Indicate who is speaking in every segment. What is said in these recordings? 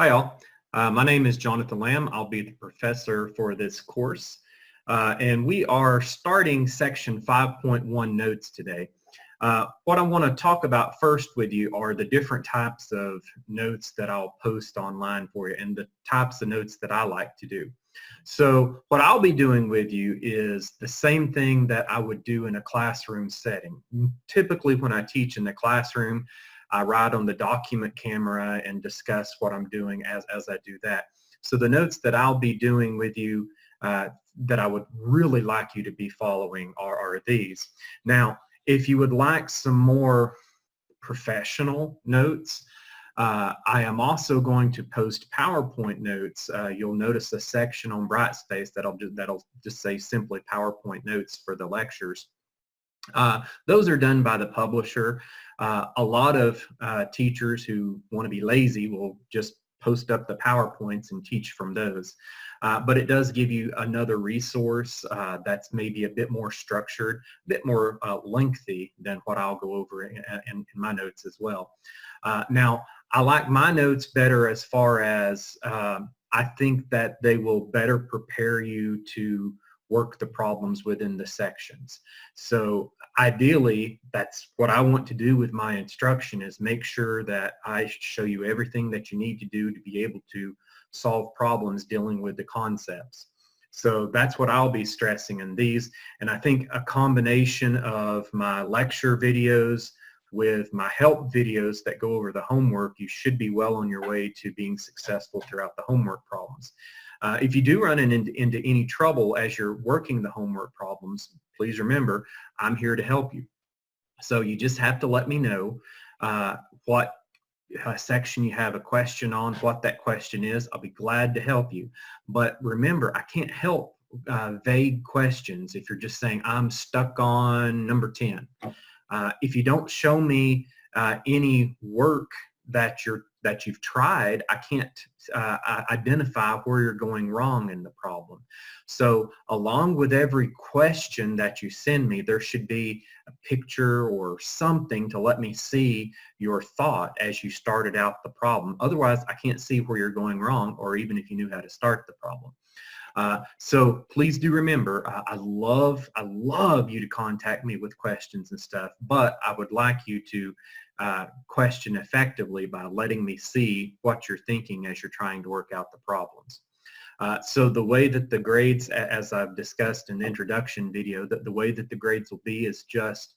Speaker 1: Hi all, my name is Jonathan Lamb. I'll be the professor for this course and we are starting section 5.1 notes today. What I want to talk about first with you are the different types of notes that I'll post online for you and the types of notes that I like to do. So what I'll be doing with you is the same thing that I would do in a classroom setting. Typically when I teach in the classroom, I write on the document camera and discuss what I'm doing as I do that. So the notes that I'll be doing with you that I would really like you to be following are these. Now, if you would like some more professional notes, I am also going to post PowerPoint notes. You'll notice a section on Brightspace that'll just say simply PowerPoint notes for the lectures. Those are done by the publisher. A lot of teachers who want to be lazy will just post up the PowerPoints and teach from those. But it does give you another resource that's maybe a bit more structured, a bit more lengthy than what I'll go over in my notes as well. Now, I like my notes better as far as I think that they will better prepare you to work the problems within the sections. So ideally, that's what I want to do with my instruction, is make sure that I show you everything that you need to do to be able to solve problems dealing with the concepts. So that's what I'll be stressing in these. And I think a combination of my lecture videos with my help videos that go over the homework, you should be well on your way to being successful throughout the homework problems. If you do run into any trouble as you're working the homework problems, please remember, I'm here to help you. So you just have to let me know what section you have a question on, what that question is. I'll be glad to help you. But remember, I can't help vague questions if you're just saying, I'm stuck on number 10. If you don't show me any work that you've tried, I can't identify where you're going wrong in the problem. So along with every question that you send me, there should be a picture or something to let me see your thought as you started out the problem. Otherwise, I can't see where you're going wrong, or even if you knew how to start the problem. So please do remember, I love you to contact me with questions and stuff, but I would like you to question effectively by letting me see what you're thinking as you're trying to work out the problems. So the way that the grades, as I've discussed in the introduction video, the way that the grades will be is just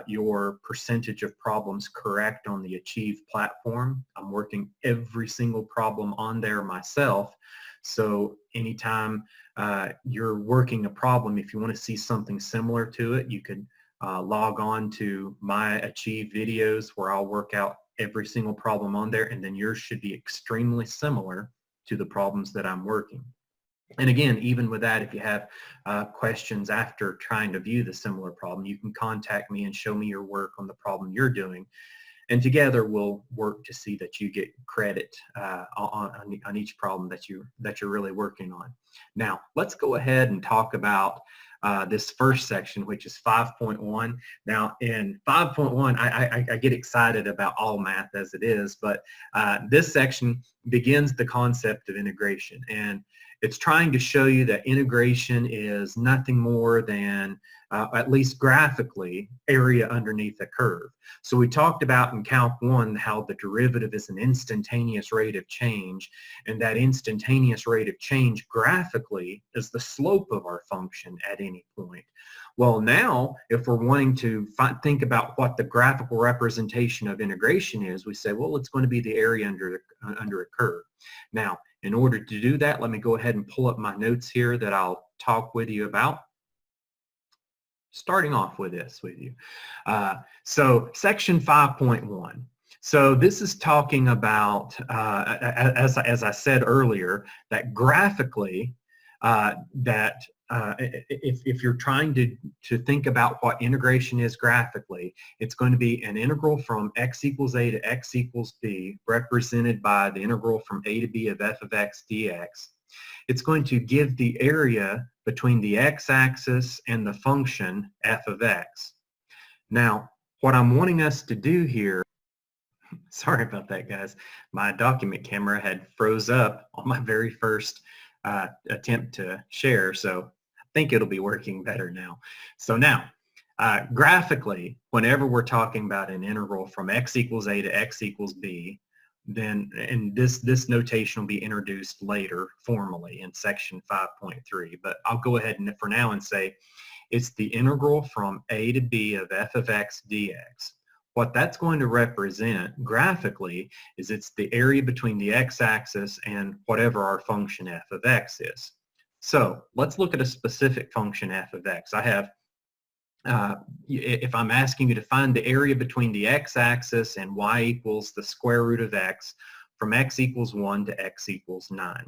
Speaker 1: your percentage of problems correct on the Achieve platform. I'm working every single problem on there myself. So anytime you're working a problem, if you want to see something similar to it, you could log on to my Achieve videos where I'll work out every single problem on there, and then yours should be extremely similar to the problems that I'm working. And again, even with that, if you have questions after trying to view the similar problem, you can contact me and show me your work on the problem you're doing. And together we'll work to see that you get credit on each problem that you're really working on. Now, let's go ahead and talk about this first section, which is 5.1. Now, in 5.1, I get excited about all math as it is, but this section begins the concept of integration. And it's trying to show you that integration is nothing more than, at least graphically, area underneath a curve. So we talked about in Calc 1 how the derivative is an instantaneous rate of change, and that instantaneous rate of change graphically is the slope of our function at any point. Well, now, if we're wanting to think about what the graphical representation of integration is, we say, well, it's going to be the area under a curve. Now, in order to do that, let me go ahead and pull up my notes here that I'll talk with you about. Starting off with this with you. So section 5.1. So this is talking about, as I said earlier, that graphically, if you're trying to think about what integration is graphically, it's going to be an integral from x equals a to x equals b, represented by the integral from a to b of f of x dx. It's going to give the area between the x-axis and the function f of x. Now, what I'm wanting us to do here Sorry about that, guys. My document camera had froze up on my very first attempt to share, so I think it'll be working better now. So now, graphically, whenever we're talking about an integral from x equals a to x equals b, then, and this notation will be introduced later formally in section 5.3, but I'll go ahead and for now and say it's the integral from a to b of f of x dx. What that's going to represent graphically is it's the area between the x-axis and whatever our function f of x is. So let's look at a specific function f of x. I have, if I'm asking you to find the area between the x-axis and y equals the square root of x from x equals 1 to x equals 9.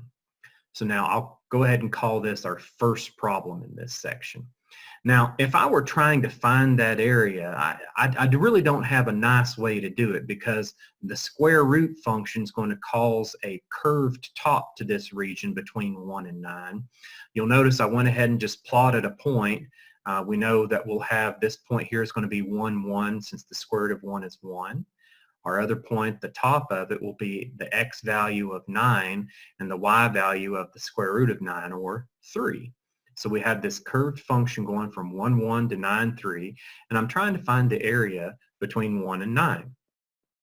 Speaker 1: So now I'll go ahead and call this our first problem in this section. Now, if I were trying to find that area, I really don't have a nice way to do it because the square root function is going to cause a curved top to this region between 1 and 9. You'll notice I went ahead and just plotted a point. We know that we'll have this point here is going to be 1, 1 since the square root of 1 is 1. Our other point, the top of it, will be the x value of 9 and the y value of the square root of 9, or 3. So we have this curved function going from 1, 1 to 9, 3, and I'm trying to find the area between 1 and 9.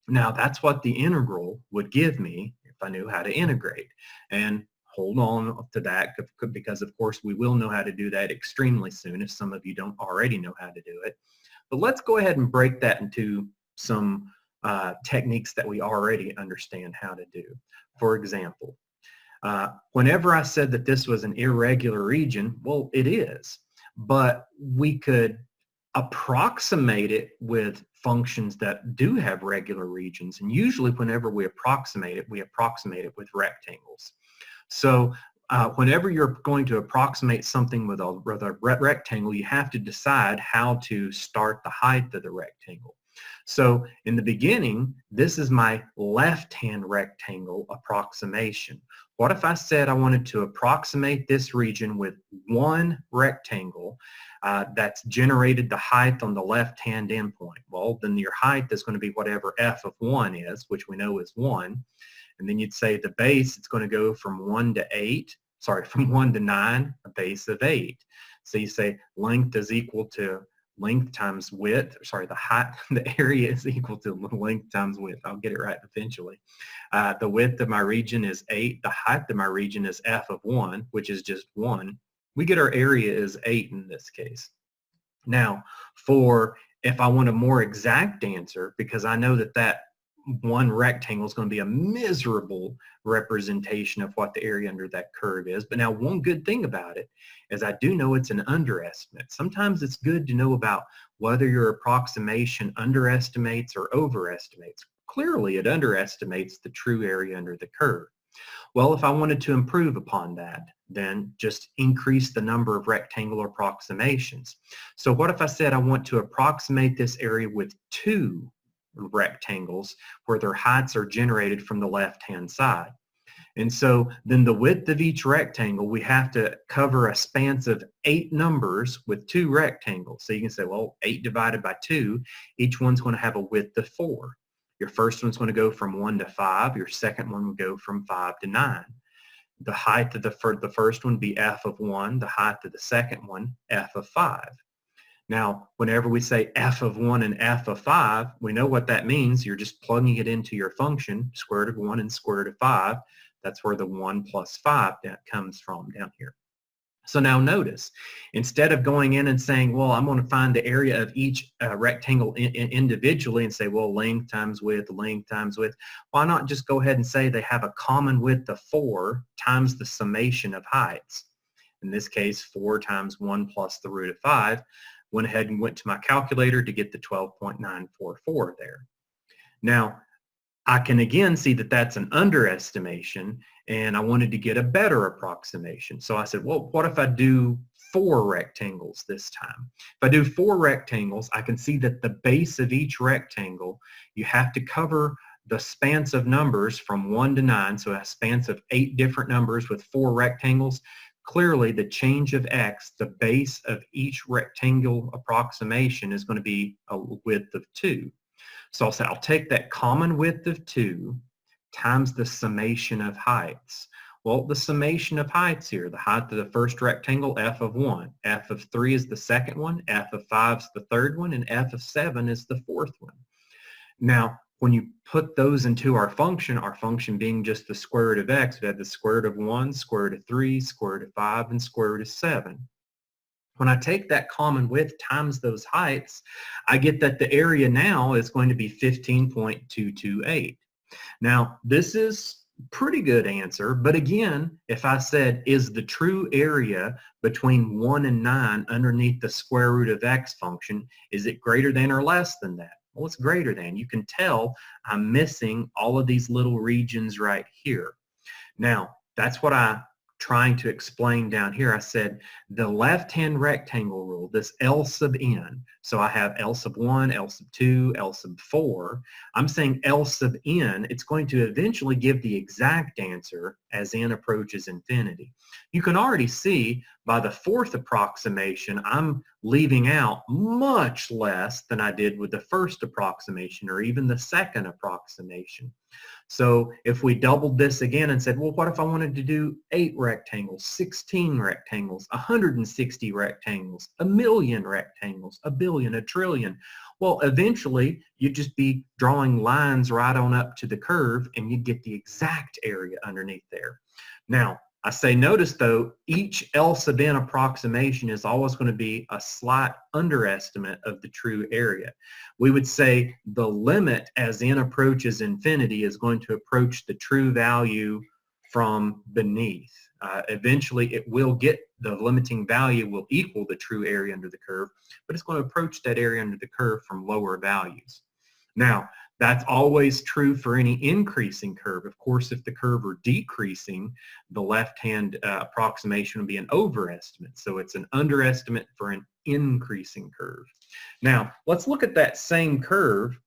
Speaker 1: Now, that's what the integral would give me if I knew how to integrate. And hold on to that because, of course, we will know how to do that extremely soon if some of you don't already know how to do it. But let's go ahead and break that into some techniques that we already understand how to do. For example, whenever I said that this was an irregular region, well, it is, but we could approximate it with functions that do have regular regions, and usually whenever we approximate it with rectangles. So whenever you're going to approximate something with a rectangle, you have to decide how to start the height of the rectangle. So in the beginning, this is my left-hand rectangle approximation. What if I said I wanted to approximate this region with one rectangle that's generated the height on the left-hand endpoint? Well, then your height is going to be whatever f of 1 is, which we know is 1. And then you'd say the base, it's going to go from 1 to 9, a base of 8. So you say length is equal to length times width, the height, the area is equal to length times width. I'll get it right eventually. The width of my region is 8. The height of my region is f of 1, which is just 1. We get our area is 8 in this case. Now, if I want a more exact answer, because I know that one rectangle is going to be a miserable representation of what the area under that curve is. But now one good thing about it is I do know it's an underestimate. Sometimes it's good to know about whether your approximation underestimates or overestimates. Clearly it underestimates the true area under the curve. Well, if I wanted to improve upon that, then just increase the number of rectangular approximations. So what if I said I want to approximate this area with 2 rectangles where their heights are generated from the left-hand side? And so then the width of each rectangle, we have to cover a span of 8 numbers with 2 rectangles. So you can say, well, 8 divided by 2, each one's going to have a width of 4. Your first one's going to go from 1 to 5. Your second one will go from 5 to 9. The height of the first one would be f of 1. The height of the second one, f of 5. Now, whenever we say f of 1 and f of 5, we know what that means. You're just plugging it into your function, square root of 1 and square root of 5. That's where the 1 plus 5 that comes from down here. So now notice, instead of going in and saying, well, I'm going to find the area of each rectangle individually and say, well, length times width, why not just go ahead and say they have a common width of 4 times the summation of heights? In this case, 4 times 1 plus the root of 5. Went ahead and went to my calculator to get the 12.944 there. Now, I can again see that that's an underestimation, and I wanted to get a better approximation. So I said, well, what if I do 4 rectangles this time? If I do 4 rectangles, I can see that the base of each rectangle, you have to cover the spans of numbers from 1 to 9, so a spans of 8 different numbers with 4 rectangles. Clearly, the change of x, the base of each rectangle approximation, is going to be a width of 2. So I'll say I'll take that common width of 2 times the summation of heights. Well, the summation of heights here, the height of the first rectangle, f of 1. F of 3 is the second one, f of 5 is the third one, and f of 7 is the fourth one. Now, when you put those into our function being just the square root of x, we have the square root of 1, square root of 3, square root of 5, and square root of 7. When I take that common width times those heights, I get that the area now is going to be 15.228. Now, this is pretty good answer, but again, if I said, is the true area between 1 and 9 underneath the square root of x function, is it greater than or less than that? Well, it's greater than. You can tell I'm missing all of these little regions right here. Now, that's what I'm trying to explain down here. I said the left-hand rectangle rule, this L sub n, so I have L sub 1, L sub 2, L sub 4. I'm saying L sub n, it's going to eventually give the exact answer as n approaches infinity. You can already see by the fourth approximation, I'm leaving out much less than I did with the first approximation or even the second approximation. So if we doubled this again and said, well, what if I wanted to do 8 rectangles, 16 rectangles, 160 rectangles, 1,000,000 rectangles, 1,000,000,000, 1,000,000,000,000? Well, eventually you'd just be drawing lines right on up to the curve and you'd get the exact area underneath there. Now, I say notice though, each L sub n approximation is always going to be a slight underestimate of the true area. We would say the limit as n approaches infinity is going to approach the true value from beneath. Eventually it will get, the limiting value will equal the true area under the curve, but it's going to approach that area under the curve from lower values. Now, that's always true for any increasing curve. Of course, if the curve were decreasing, the left-hand approximation would be an overestimate. So it's an underestimate for an increasing curve. Now, let's look at that same curve,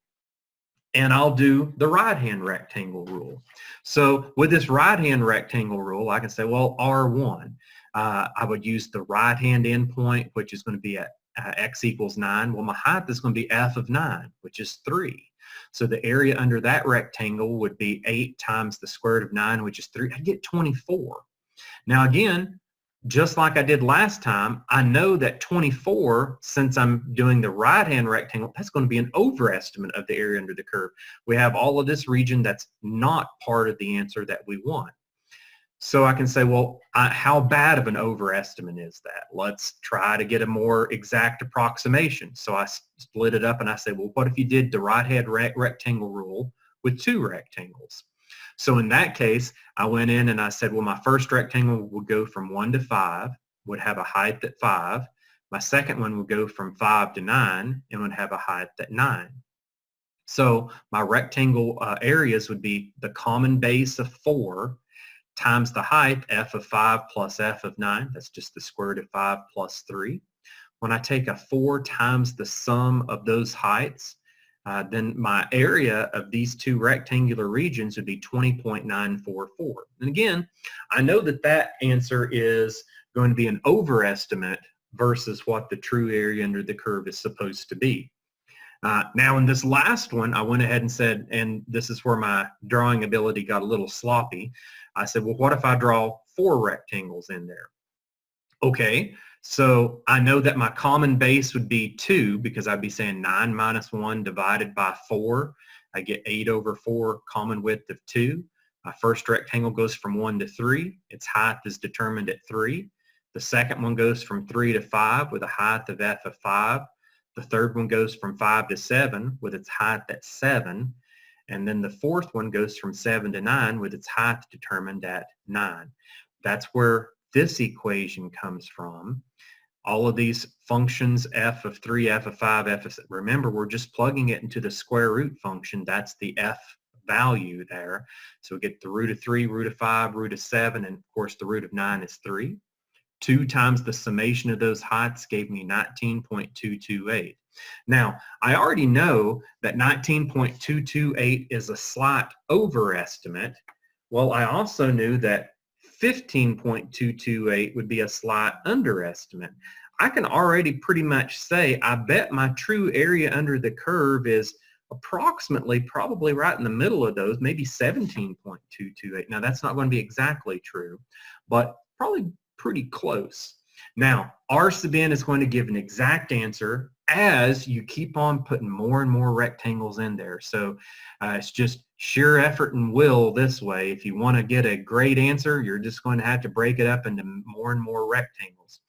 Speaker 1: and I'll do the right-hand rectangle rule. So with this right-hand rectangle rule, I can say, well, R1. I would use the right-hand endpoint, which is going to be at x equals 9. Well, my height is going to be f of 9, which is 3. So the area under that rectangle would be 8 times the square root of 9, which is 3. I get 24. Now again, just like I did last time, I know that 24, since I'm doing the right-hand rectangle, that's going to be an overestimate of the area under the curve. We have all of this region that's not part of the answer that we want. So I can say, well, how bad of an overestimate is that? Let's try to get a more exact approximation. So I split it up and I say, well, what if you did the right-hand rectangle rule with 2 rectangles? So in that case, I went in and I said, well, my first rectangle would go from 1 to 5, would have a height at 5. My second one would go from 5 to 9 and would have a height at 9. So my rectangle areas would be the common base of 4 times the height, f of 5 plus f of 9. That's just the square root of 5 plus 3. When I take a 4 times the sum of those heights, then my area of these 2 rectangular regions would be 20.944. And again, I know that that answer is going to be an overestimate versus what the true area under the curve is supposed to be. Now in this last one, I went ahead and said, and this is where my drawing ability got a little sloppy, I said, well, what if I draw 4 rectangles in there? Okay, so I know that my common base would be 2 because I'd be saying 9 minus 1 divided by 4. I get 8 over 4, common width of 2. My first rectangle goes from 1 to 3. Its height is determined at 3. The second one goes from 3 to 5 with a height of f of 5. The third one goes from 5 to 7 with its height at 7. And then the fourth one goes from 7 to 9 with its height determined at 9. That's where this equation comes from. All of these functions, f of 3, f of 5, f of 7, remember, we're just plugging it into the square root function. That's the f value there. So we get the root of 3, root of 5, root of 7, and of course the root of 9 is 3. 2 times the summation of those heights gave me 19.228. Now, I already know that 19.228 is a slight overestimate. Well, I also knew that 15.228 would be a slight underestimate. I can already pretty much say, I bet my true area under the curve is approximately probably right in the middle of those, maybe 17.228. Now that's not going to be exactly true, but probably pretty close. Now, R sub n is going to give an exact answer as you keep on putting more and more rectangles in there. So it's just sheer effort and will this way. If you want to get a great answer, you're just going to have to break it up into more and more rectangles.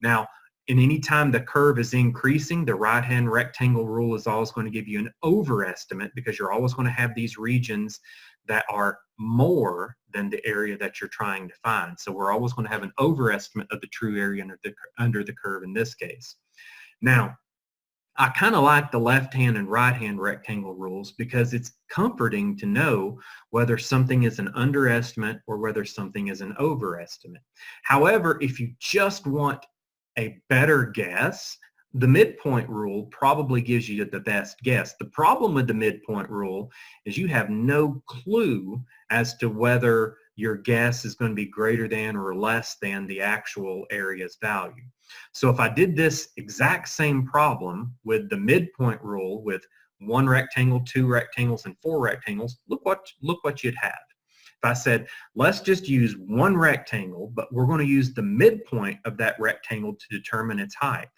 Speaker 1: Now, in any time the curve is increasing, the right-hand rectangle rule is always going to give you an overestimate because you're always going to have these regions that are more than the area that you're trying to find. So we're always going to have an overestimate of the true area under the curve in this case. Now, I kind of like the left-hand and right-hand rectangle rules because it's comforting to know whether something is an underestimate or whether something is an overestimate. However, if you just want a better guess, the midpoint rule probably gives you the best guess. The problem with the midpoint rule is you have no clue as to whether your guess is going to be greater than or less than the actual area's value. So if I did this exact same problem with the midpoint rule with 1 rectangle, 2 rectangles, and 4 rectangles, look what you'd have. If I said, let's just use 1 rectangle, but we're going to use the midpoint of that rectangle to determine its height.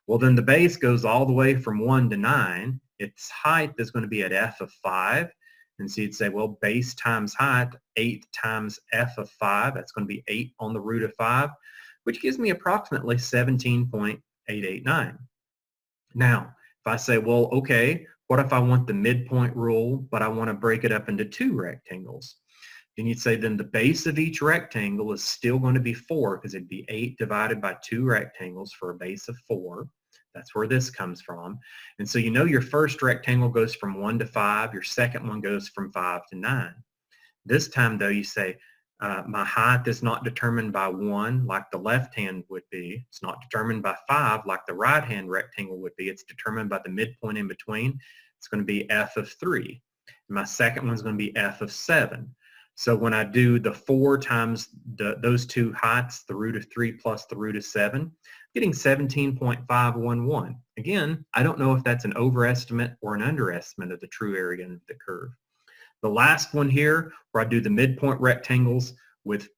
Speaker 1: Well, then the base goes all the way from 1 to 9. Its height is going to be at f of 5. And so you'd say, well, base times height, 8 times f of 5. That's going to be 8 on the root of 5, which gives me approximately 17.889. Now, if I say, well, okay, what if I want the midpoint rule, but I want to break it up into 2 rectangles? Then you'd say then the base of each rectangle is still going to be 4 because it'd be 8 divided by 2 rectangles for a base of 4. That's where this comes from. And so you know your first rectangle goes from 1 to 5. Your second one goes from 5 to 9. This time, though, you say my height is not determined by 1 like the left hand would be. It's not determined by 5 like the right hand rectangle would be. It's determined by the midpoint in between. It's going to be f of 3. And my second one's going to be f of 7. So when I do the 4 times those two heights, the root of 3 plus the root of 7, I'm getting 17.511. Again, I don't know if that's an overestimate or an underestimate of the true area of the curve. The last one here, where I do the midpoint rectangles with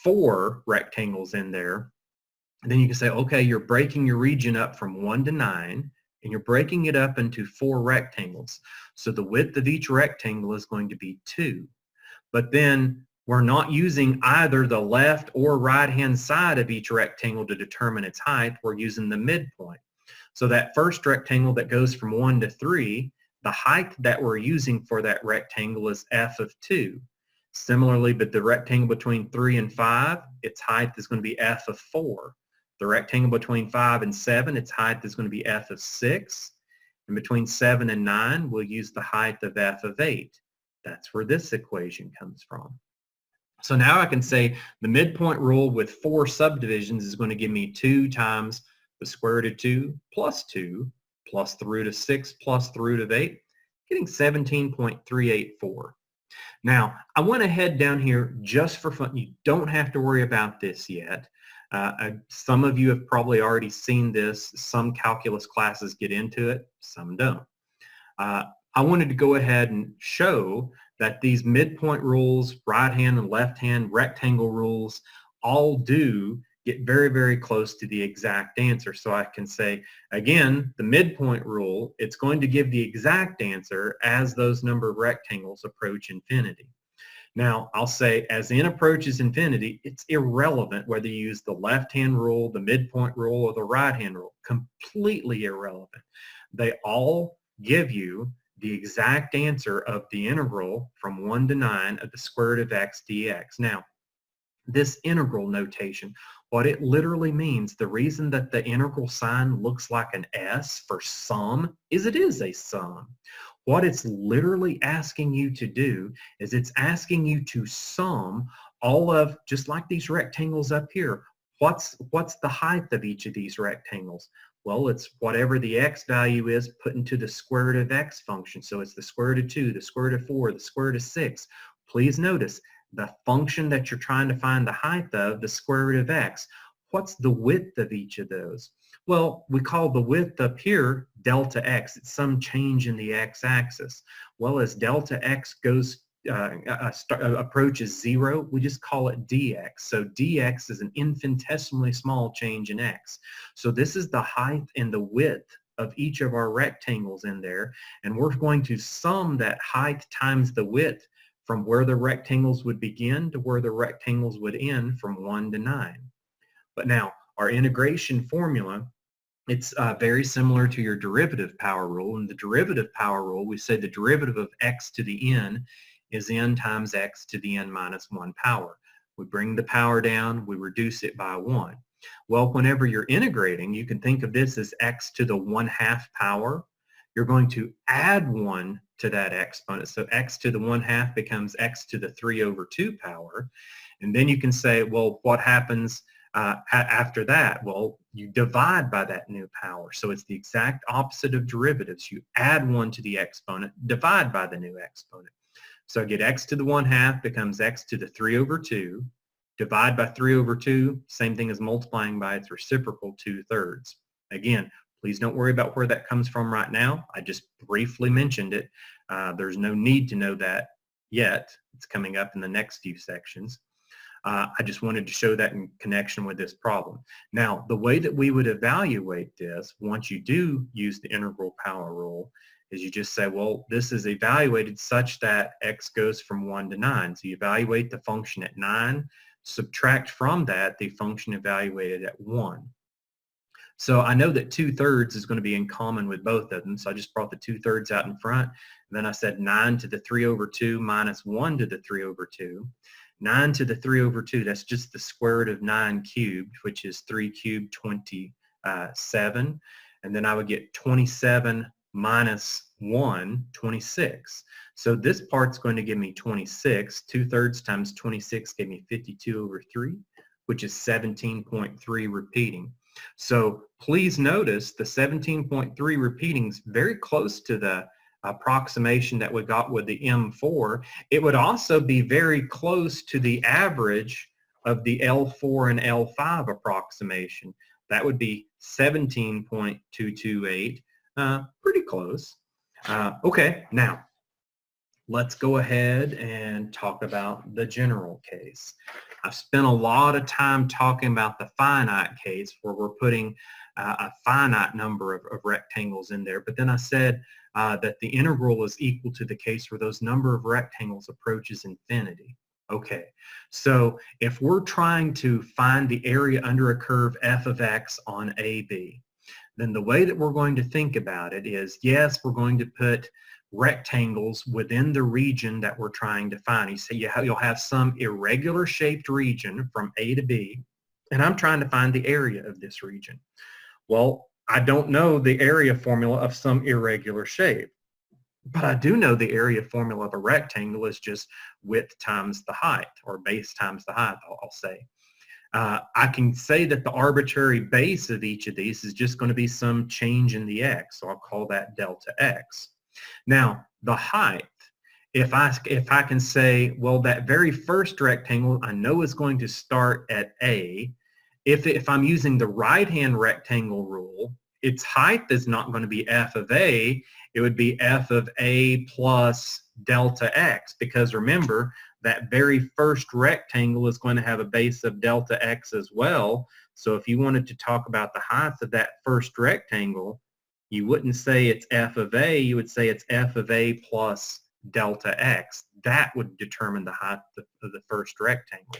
Speaker 1: 4 rectangles in there, and then you can say, okay, you're breaking your region up from 1 to 9, and you're breaking it up into 4 rectangles. So the width of each rectangle is going to be 2. But then we're not using either the left or right-hand side of each rectangle to determine its height. We're using the midpoint. So that first rectangle that goes from 1 to 3, the height that we're using for that rectangle is f of 2. Similarly, but the rectangle between 3 and 5, its height is going to be f of 4. The rectangle between 5 and 7, its height is going to be f of 6. And between 7 and 9, we'll use the height of f of 8. That's where this equation comes from. So now I can say the midpoint rule with 4 subdivisions is going to give me 2 times the square root of 2 plus 2 plus the root of 6 plus the root of 8, getting 17.384. Now, I went ahead down here just for fun. You don't have to worry about this yet. Some of you have probably already seen this. Some calculus classes get into it, some don't. I wanted to go ahead and show that these midpoint rules, right-hand and left-hand rectangle rules, all do get very, very close to the exact answer. So I can say, again, the midpoint rule, it's going to give the exact answer as those number of rectangles approach infinity. Now, I'll say as n approaches infinity, it's irrelevant whether you use the left-hand rule, the midpoint rule, or the right-hand rule. Completely irrelevant. They all give you the exact answer of the integral from 1 to 9 of the square root of x dx. Now, this integral notation, what it literally means, the reason that the integral sign looks like an S for sum is it is a sum. What it's literally asking you to do is it's asking you to sum all of, just like these rectangles up here, what's the height of each of these rectangles? Well, it's whatever the x value is put into the square root of x function. So it's the square root of 2, the square root of 4, the square root of 6. Please notice the function that you're trying to find the height of, the square root of x. What's the width of each of those? Well, we call the width up here delta x. It's some change in the x-axis. Well, as delta x goes approaches 0, we just call it dx. So dx is an infinitesimally small change in x. So this is the height and the width of each of our rectangles in there, and we're going to sum that height times the width from where the rectangles would begin to where the rectangles would end from 1 to 9. But now, our integration formula, it's very similar to your derivative power rule. In the derivative power rule, we say the derivative of x to the n is n times x to the n minus 1 power. We bring the power down, we reduce it by 1. Well, whenever you're integrating, you can think of this as x to the 1/2 power. You're going to add 1 to that exponent. So x to the 1/2 becomes x to the 3/2 power. And then you can say, well, what happens after that? Well, you divide by that new power. So it's the exact opposite of derivatives. You add 1 to the exponent, divide by the new exponent. So I get x to the 1/2 becomes x to the 3/2. Divide by 3/2, same thing as multiplying by its reciprocal 2/3. Again, please don't worry about where that comes from right now. I just briefly mentioned it. There's no need to know that yet. It's coming up in the next few sections. I just wanted to show that in connection with this problem. Now, the way that we would evaluate this, once you do use the integral power rule, is you just say, well, this is evaluated such that x goes from 1 to 9. So you evaluate the function at 9, subtract from that the function evaluated at 1. So I know that 2/3 is going to be in common with both of them, so I just brought the 2/3 out in front, and then I said 9 to the 3/2 minus 1 to the 3/2. 9 to the 3/2, that's just the square root of 9 cubed, which is 3 cubed, 27. And then I would get 27 minus 1, 26. So this part's going to give me 26. 2/3 times 26 gave me 52/3, which is 17.3 repeating. So please notice the 17.3 repeating is very close to the approximation that we got with the M4. It would also be very close to the average of the L4 and L5 approximation. That would be 17.228, pretty close. Okay, now let's go ahead and talk about the general case. I've spent a lot of time talking about the finite case where we're putting a finite number of rectangles in there, but then I said that the integral is equal to the case where those number of rectangles approaches infinity. Okay, so if we're trying to find the area under a curve f of x on AB, then the way that we're going to think about it is, yes, we're going to put rectangles within the region that we're trying to find. You say you'll have some irregular shaped region from A to B, and I'm trying to find the area of this region. Well, I don't know the area formula of some irregular shape, but I do know the area formula of a rectangle is just width times the height, or base times the height, I'll say. I can say that the arbitrary base of each of these is just going to be some change in the x, so I'll call that delta x. Now, the height, if I can say, well, that very first rectangle I know is going to start at A. If I'm using the right-hand rectangle rule, its height is not going to be f of A. It would be f of A plus delta x, because remember, that very first rectangle is going to have a base of delta x as well. So if you wanted to talk about the height of that first rectangle, you wouldn't say it's f of A, you would say it's f of A plus delta x. That would determine the height of the first rectangle.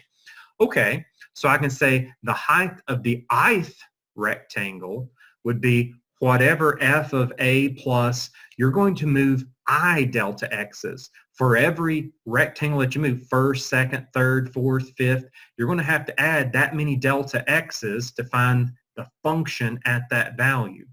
Speaker 1: Okay, so I can say the height of the ith rectangle would be whatever f of A plus, you're going to move I delta x's. For every rectangle that you move, first, second, third, fourth, fifth, you're going to have to add that many delta x's to find the function at that value.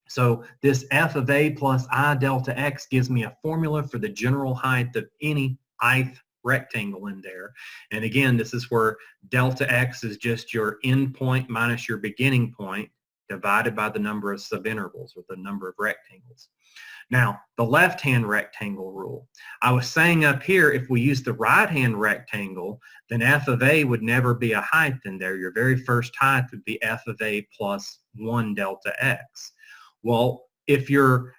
Speaker 1: So this f of A plus I delta x gives me a formula for the general height of any ith rectangle in there. And again, this is where delta x is just your end point minus your beginning point. divided by the number of subintervals, or the number of rectangles. Now, the left-hand rectangle rule. I was saying up here, if we use the right-hand rectangle, then f of a would never be a height in there. Your very first height would be f of a plus 1 delta x. Well, if you're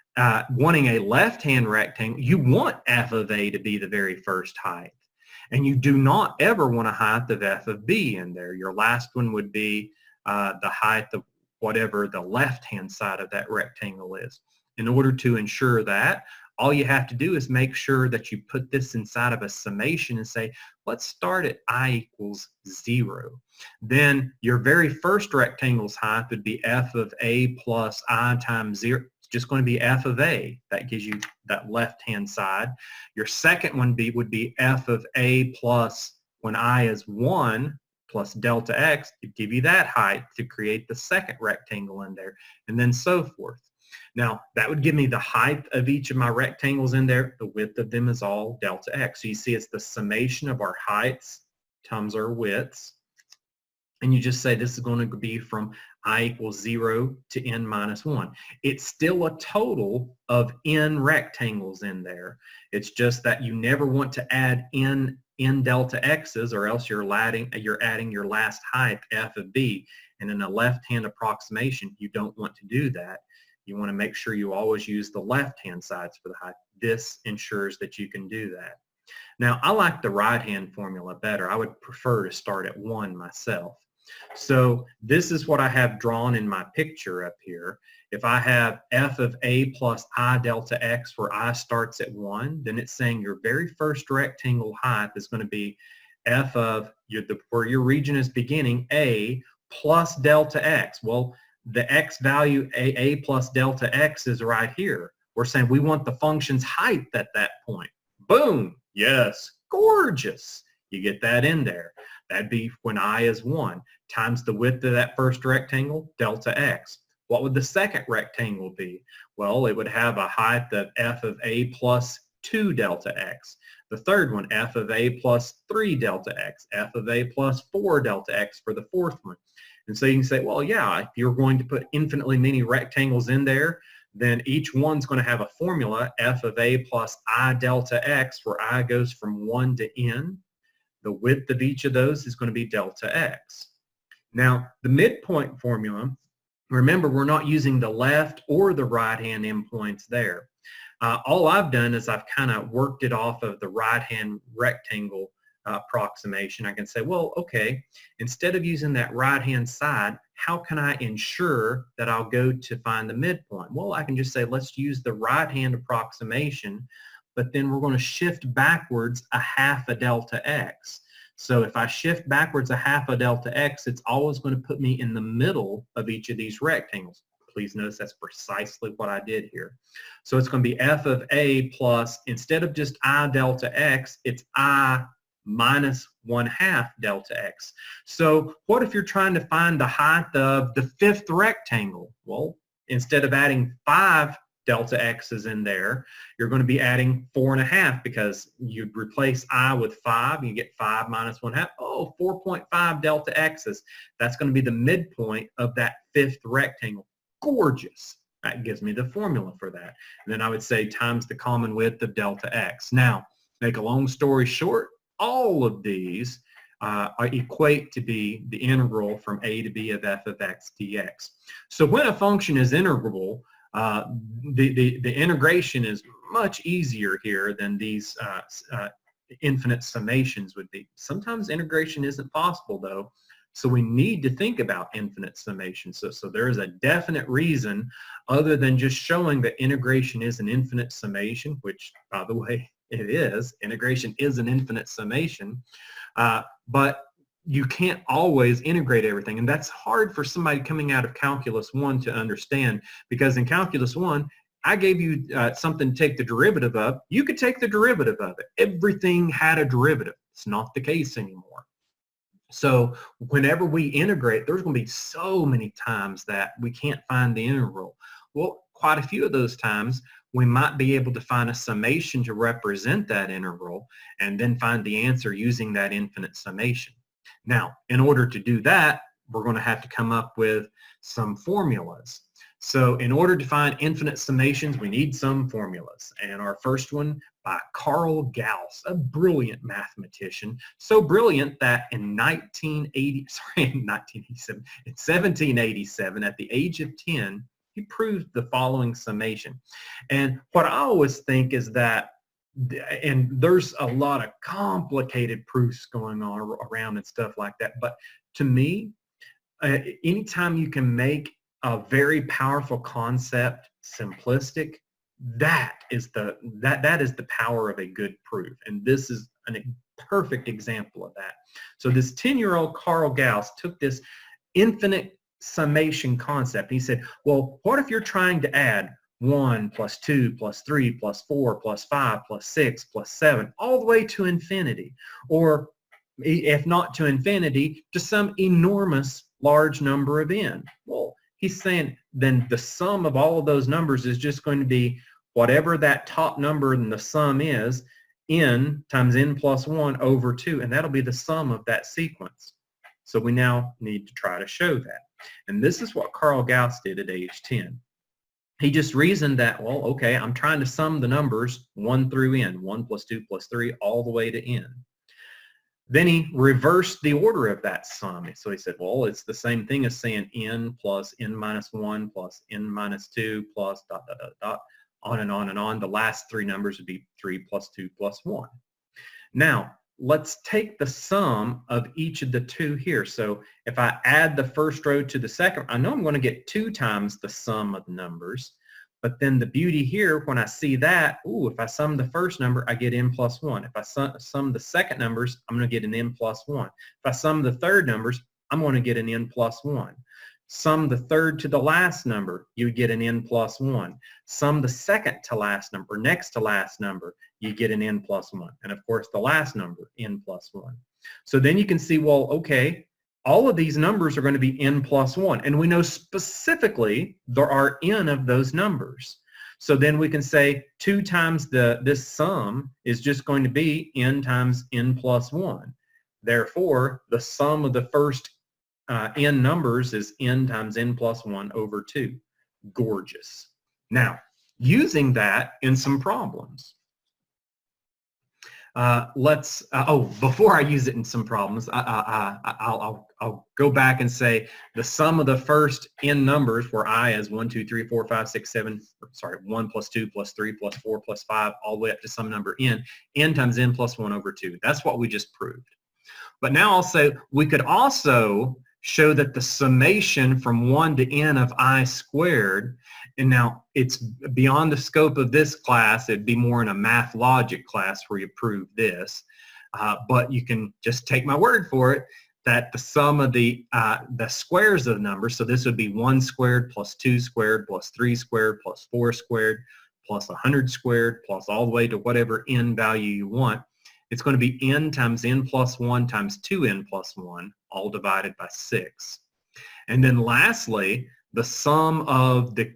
Speaker 1: wanting a left-hand rectangle, you want f of a to be the very first height. And you do not ever want a height of f of b in there. Your last one would be the height of whatever the left-hand side of that rectangle is. In order to ensure that, all you have to do is make sure that you put this inside of a summation and say, let's start at I equals 0. Then your very first rectangle's height would be f of a plus I times 0. It's just going to be f of a. That gives you that left-hand side. Your second one would be f of a plus, when I is 1, plus delta x, to give you that height to create the second rectangle in there, and then so forth. Now, that would give me the height of each of my rectangles in there. The width of them is all delta x. So you see it's the summation of our heights times our widths. And you just say this is going to be from I equals 0 to n minus 1. It's still a total of n rectangles in there. It's just that you never want to add n delta x's, or else you're adding your last height, f of b. And in a left-hand approximation, you don't want to do that. You want to make sure you always use the left-hand sides for the height. This ensures that you can do that. Now, I like the right-hand formula better. I would prefer to start at 1 myself. So this is what I have drawn in my picture up here. If I have f of a plus I delta x, where I starts at 1, then it's saying your very first rectangle height is going to be f of, where your region is beginning, a plus delta x. Well, the x value, a plus delta x, is right here. We're saying we want the function's height at that point. Boom! Yes, gorgeous. You get that in there. That'd be when I is 1 times the width of that first rectangle, delta x. What would the second rectangle be? Well, it would have a height of f of a plus 2 delta x. The third one, f of a plus 3 delta x, f of a plus 4 delta x for the fourth one. And so you can say, well, yeah, if you're going to put infinitely many rectangles in there, then each one's going to have a formula, f of a plus I delta x, where I goes from 1 to n. The width of each of those is going to be delta x. Now, the midpoint formula, remember, we're not using the left or the right-hand endpoints there. All I've done is I've kind of worked it off of the right-hand rectangle approximation. I can say, well, okay, instead of using that right-hand side, how can I ensure that I'll go to find the midpoint? Well, I can just say, let's use the right-hand approximation, but then we're going to shift backwards a half a delta x. So if I shift backwards a half a delta x, it's always going to put me in the middle of each of these rectangles. Please notice that's precisely what I did here. So it's going to be f of a plus, instead of just I delta x, it's I minus 1/2 delta x. So what if you're trying to find the height of the fifth rectangle? Well, instead of adding 5 delta x's in there, you're going to be adding 4.5, because you replace I with 5, you get 5 minus 1/2. Oh, 4.5 delta x's. That's going to be the midpoint of that fifth rectangle. Gorgeous. That gives me the formula for that. And then I would say times the common width of delta x. Now, make a long story short, all of these equate to be the integral from a to b of f of x dx. So when a function is integrable, the integration is much easier here than these infinite summations would be. Sometimes integration isn't possible, though, so we need to think about infinite summation. So there is a definite reason, other than just showing that integration is an infinite summation, which, by the way, it is. Integration is an infinite summation, but you can't always integrate everything, and that's hard for somebody coming out of Calculus 1 to understand, because in Calculus 1, I gave you something to take the derivative of. You could take the derivative of it. Everything had a derivative. It's not the case anymore. So whenever we integrate, there's going to be so many times that we can't find the integral. Well, quite a few of those times, we might be able to find a summation to represent that integral, and then find the answer using that infinite summation. Now, in order to do that, we're going to have to come up with some formulas. So in order to find infinite summations, we need some formulas. And our first one by Carl Gauss, a brilliant mathematician. So brilliant that in 1787, at the age of 10, he proved the following summation. And what I always think is that, and there's a lot of complicated proofs going on around and stuff like that, but to me, anytime you can make a very powerful concept simplistic, that is the power of a good proof. And this is a perfect example of that. So this 10-year-old Carl Gauss took this infinite summation concept. He said, well, what if you're trying to add 1 plus 2 plus 3 plus 4 plus 5 plus 6 plus 7 all the way to infinity, or if not to infinity, to some enormous large number of n? Well, he's saying then the sum of all of those numbers is just going to be whatever that top number in the sum is, n times n plus 1 over 2, and that'll be the sum of that sequence. So we now need to try to show that. And this is what Carl Gauss did at age 10. He just reasoned that, well, okay, I'm trying to sum the numbers 1 through n, 1 plus 2 plus 3, all the way to n. Then he reversed the order of that sum. So he said, well, it's the same thing as saying n plus n minus 1 plus n minus 2 plus dot, dot, dot, dot, on and on and on. The last three numbers would be 3 plus 2 plus 1. Now, let's take the sum of each of the two here. So if I add the first row to the second, I know I'm going to get 2 times the sum of the numbers. But then the beauty here, when I see that, ooh, if I sum the first number, I get n plus 1. If I sum the second numbers, I'm going to get an n plus 1. If I sum the third numbers, I'm going to get an n plus 1. Sum the third to the last number, you get an n plus 1. Sum the second to last number, or next to last number, you get an n plus 1. And of course, the last number, n plus 1. So then you can see, well, okay, all of these numbers are going to be n plus 1. And we know specifically there are n of those numbers. So then we can say 2 times this sum is just going to be n times n plus 1. Therefore, the sum of the first n numbers is n times n plus 1 over 2. Gorgeous. Now, using that in some problems. Before I use it in some problems, I'll go back and say the sum of the first n numbers, where I is 1, 2, 3, 4, 5, 6, 7, 1 plus 2 plus 3 plus 4 plus 5, all the way up to some number n times n plus 1 over 2. That's what we just proved. But now I'll say we could also show that the summation from 1 to n of I squared, and now it's beyond the scope of this class, it'd be more in a math logic class where you prove this, but you can just take my word for it, that the sum of the squares of the numbers, so this would be 1 squared plus 2 squared plus 3 squared plus 4 squared plus 100 squared plus all the way to whatever n value you want, it's going to be n times n plus 1 times 2n plus 1, all divided by 6. And then lastly, the sum of the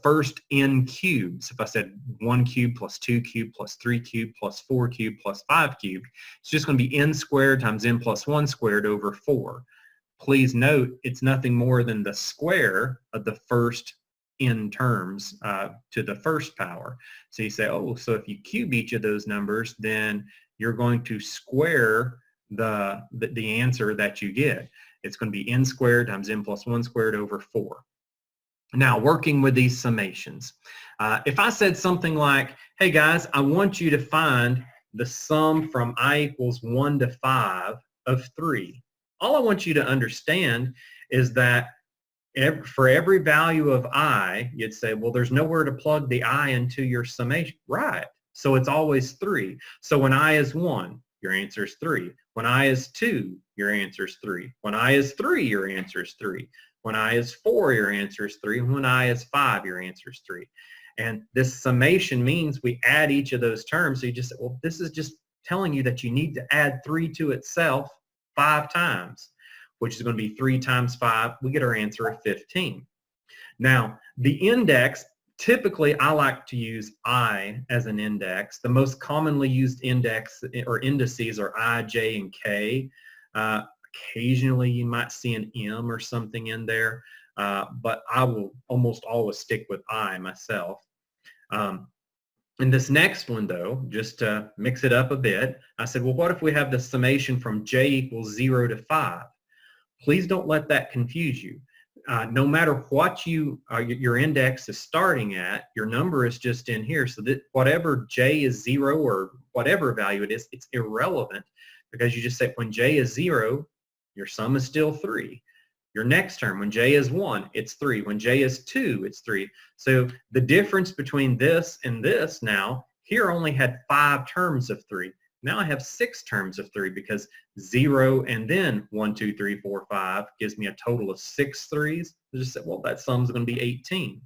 Speaker 1: first n cubes. If I said 1 cubed plus 2 cubed plus 3 cubed plus 4 cubed plus 5 cubed, it's just going to be n squared times n plus 1 squared over 4. Please note, it's nothing more than the square of the first n terms to the first power. So you say, oh, so if you cube each of those numbers, then you're going to square the answer that you get. It's going to be n squared times n plus 1 squared over 4. Now, working with these summations. If I said something like, hey guys, I want you to find the sum from I equals 1 to 5 of 3. All I want you to understand is that for every value of I, you'd say, well, there's nowhere to plug the I into your summation. Right. So it's always 3. So when I is 1, your answer is 3. When I is 2, your answer is 3. When I is 3, your answer is 3. When I is 4, your answer is 3. When I is 5, your answer is 3. And this summation means we add each of those terms. So you just say, well, this is just telling you that you need to add 3 to itself 5 times, which is going to be 3 times 5. We get our answer of 15. Now, the index, typically I like to use I as an index. The most commonly used index or indices are I, J, and K. Occasionally you might see an M or something in there, but I will almost always stick with I myself. In this next one, though, just to mix it up a bit, I said, well, what if we have the summation from j equals 0 to 5? Please don't let that confuse you. No matter what your index is starting at, your number is just in here. So that whatever j is 0 or whatever value it is, it's irrelevant, because you just say when j is 0, your sum is still 3. Your next term, when j is 1, it's 3. When j is 2, it's 3. So the difference between this and this now, here only had 5 terms of 3. Now I have 6 terms of 3, because 0 and then 1, 2, 3, 4, 5 gives me a total of 6 threes. I just said, well, that sum's going to be 18.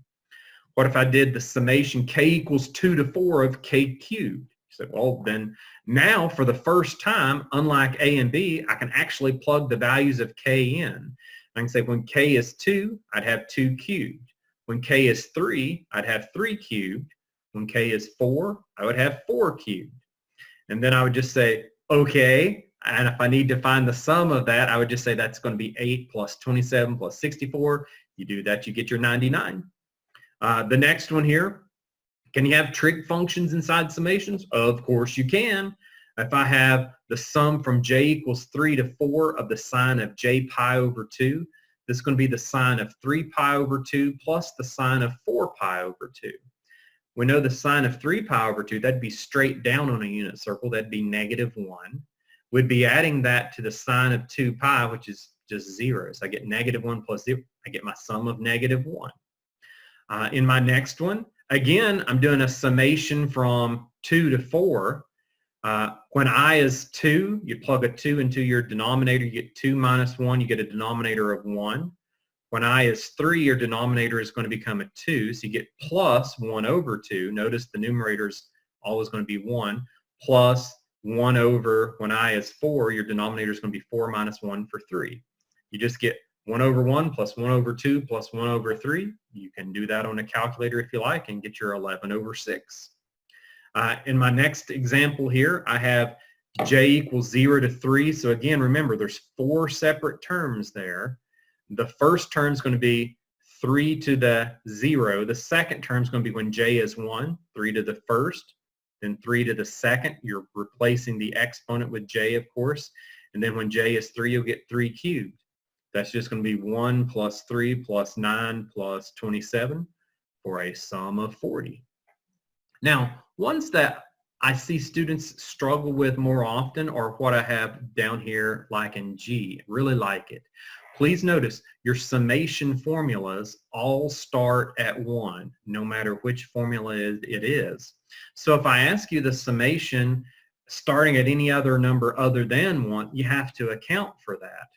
Speaker 1: What if I did the summation k equals 2 to 4 of k cubed? You said, well, then now for the first time, unlike A and B, I can actually plug the values of k in. I can say when k is 2, I'd have 2 cubed. When k is 3, I'd have 3 cubed. When k is 4, I would have 4 cubed. And then I would just say, okay, and if I need to find the sum of that, I would just say that's going to be 8 plus 27 plus 64. You do that, you get your 99. The next one here, can you have trig functions inside summations? Of course you can. If I have the sum from j equals 3 to 4 of the sine of j pi over 2, this is going to be the sine of 3 pi over 2 plus the sine of 4 pi over 2. We know the sine of 3 pi over 2, that'd be straight down on a unit circle. That'd be -1. We'd be adding that to the sine of 2 pi, which is just 0. So I get -1 plus 0. I get my sum of -1. In my next one, again, I'm doing a summation from 2 to 4. When I is 2, you plug a 2 into your denominator. You get 2 minus 1. You get a denominator of 1. When I is 3, your denominator is going to become a 2, so you get plus 1 over 2. Notice the numerator is always going to be 1, plus 1 over, when I is 4, your denominator is going to be 4 minus 1 for 3. You just get 1 over 1 plus 1 over 2 plus 1 over 3. You can do that on a calculator if you like and get your 11 over 6. In my next example here, I have j equals 0 to 3. So again, remember, there's 4 separate terms there. The first term is going to be 3 to the 0. The second term is going to be when j is 1, 3 to the first, then 3 to the second. You're replacing the exponent with j, of course. And then when j is 3, you'll get 3 cubed. That's just going to be 1 plus 3 plus 9 plus 27 for a sum of 40. Now, ones that I see students struggle with more often are what I have down here like in G. Really like it. Please notice your summation formulas all start at 1, no matter which formula it is. So if I ask you the summation starting at any other number other than 1, you have to account for that.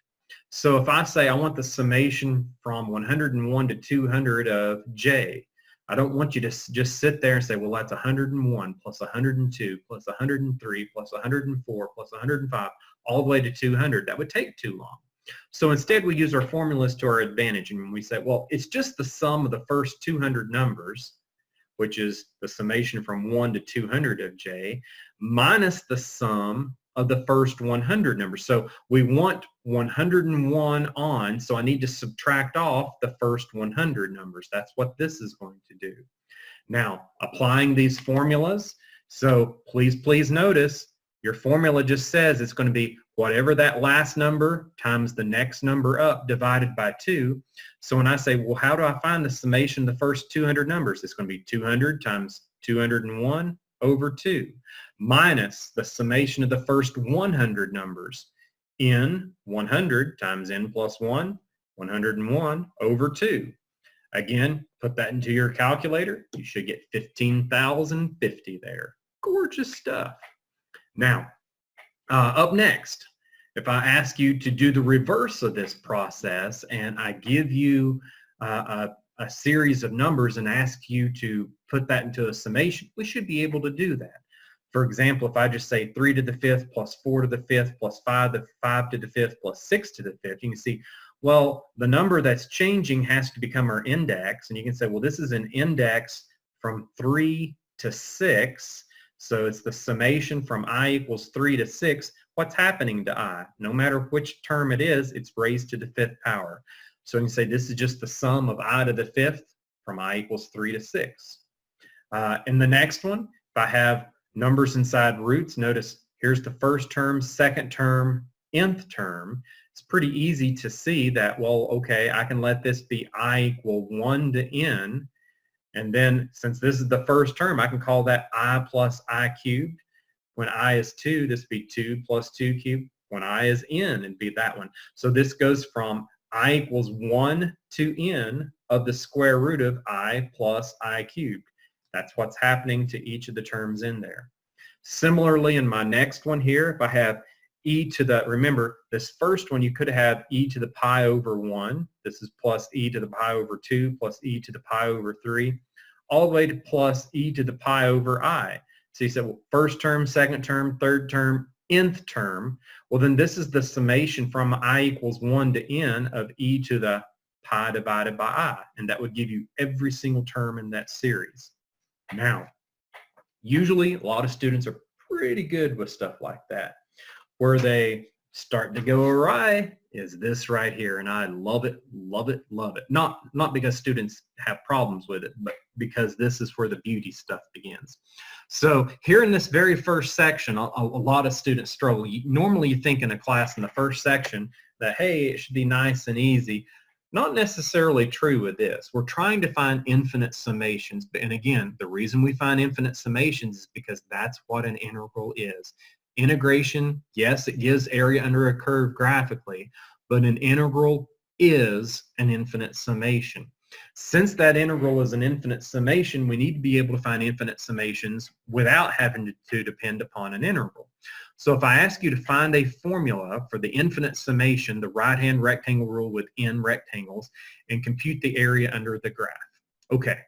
Speaker 1: So if I say I want the summation from 101 to 200 of J, I don't want you to just sit there and say, well, that's 101 plus 102 plus 103 plus 104 plus 105 all the way to 200. That would take too long. So instead, we use our formulas to our advantage, and we say, well, it's just the sum of the first 200 numbers, which is the summation from 1 to 200 of J, minus the sum of the first 100 numbers. So we want 101 on, so I need to subtract off the first 100 numbers. That's what this is going to do. Now, applying these formulas, so please notice, your formula just says it's going to be whatever that last number times the next number up divided by 2. So when I say, well, how do I find the summation of the first 200 numbers? It's going to be 200 times 201 over 2 minus the summation of the first 100 numbers, n 100 times n plus 1, 101 over 2. Again, put that into your calculator. You should get 15,050 there. Gorgeous stuff. Now, up next, if I ask you to do the reverse of this process and I give you a series of numbers and ask you to put that into a summation, we should be able to do that. For example, if I just say 3 to the 5th plus 4 to the 5th plus 5 to the 5th plus 6 to the 5th, you can see, well, the number that's changing has to become our index. And you can say, well, this is an index from 3 to 6. So it's the summation from I equals 3 to 6. what's happening to I? No matter which term it is, it's raised to the 5th power. So you can say this is just the sum of I to the 5th from I equals 3 to 6. In the next one, if I have numbers inside roots, notice here's the first term, second term, nth term. It's pretty easy to see that, well, okay, I can let this be I equal 1 to n. And then since this is the first term, I can call that I plus I cubed. When I is 2, this would be 2 plus 2 cubed. When I is n, it'd be that one. So this goes from I equals 1 to n of the square root of I plus I cubed. That's what's happening to each of the terms in there. Similarly, in my next one here, if I have e to the, remember, this first one you could have e to the pi over 1. This is plus e to the pi over 2 plus e to the pi over 3, all the way to plus e to the pi over I. So you said, well, first term, second term, third term, nth term. Well, then this is the summation from I equals 1 to n of e to the pi divided by I. And that would give you every single term in that series. Now, usually a lot of students are pretty good with stuff like that. Where they start to go awry is this right here, and I love it, love it, love it. Not because students have problems with it, but because this is where the beauty stuff begins. So here in this very first section, a lot of students struggle. Normally you think in a class in the first section that, hey, it should be nice and easy. Not necessarily true with this. We're trying to find infinite summations. And again, the reason we find infinite summations is because that's what an integral is. Integration, yes, it gives area under a curve graphically, but an integral is an infinite summation. Since that integral is an infinite summation, we need to be able to find infinite summations without having to depend upon an integral. So if I ask you to find a formula for the infinite summation, the right-hand rectangle rule with n rectangles, and compute the area under the graph. Okay,